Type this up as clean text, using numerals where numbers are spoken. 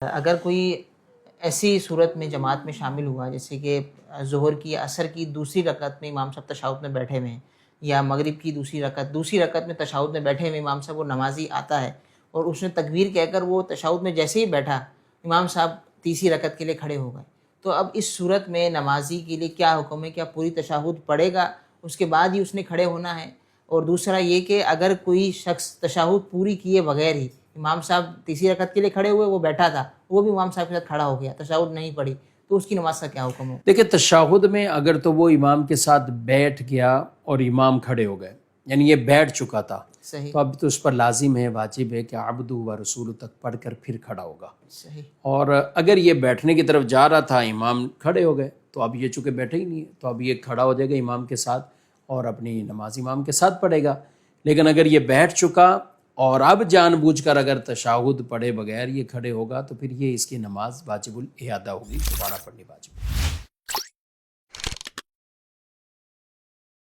اگر کوئی ایسی صورت میں جماعت میں شامل ہوا جیسے کہ ظہر کی عصر کی دوسری رکعت میں امام صاحب تشہد میں بیٹھے ہوئے ہیں، یا مغرب کی دوسری رکعت میں تشہد میں بیٹھے ہوئے امام صاحب وہ نمازی آتا ہے اور اس نے تکبیر کہہ کر وہ تشہد میں جیسے ہی بیٹھا امام صاحب تیسری رکعت کے لیے کھڑے ہو گئے، تو اب اس صورت میں نمازی کے لیے کیا حکم ہے؟ کیا پوری تشہد پڑھے گا اس کے بعد ہی اس نے کھڑے ہونا ہے؟ اور دوسرا یہ کہ اگر کوئی شخص تشہد پوری کیے بغیر ہی امام صاحب تیسری رکعت کے لیے کھڑے ہوئے، وہ بیٹھا تھا، وہ بھی امام صاحب کے ساتھ کھڑا ہو گیا، تشہد نہیں پڑھی، تو اس کی نماز کا کیا حکم ہو؟ دیکھیں، تشہد میں اگر تو وہ امام کے ساتھ بیٹھ گیا اور امام کھڑے ہو گئے، یعنی یہ بیٹھ چکا تھا، صحیح، تو اب تو اس پر لازم ہے، واجب ہے کہ عبدہ و رسول تک پڑھ کر پھر کھڑا ہوگا۔ صحیح، اور اگر یہ بیٹھنے کی طرف جا رہا تھا، امام کھڑے ہو گئے، تو اب یہ چونکہ بیٹھے ہی نہیں ہے، تو اب یہ کھڑا ہو جائے گا امام کے ساتھ اور اپنی نماز امام کے ساتھ پڑھے گا۔ لیکن اگر یہ بیٹھ چکا اور اب جان بوجھ کر اگر تشہد پڑھے بغیر یہ کھڑے ہوگا، تو پھر یہ اس کی نماز واجب الاعادہ ہوگی، دوبارہ پڑھنی واجب ہے۔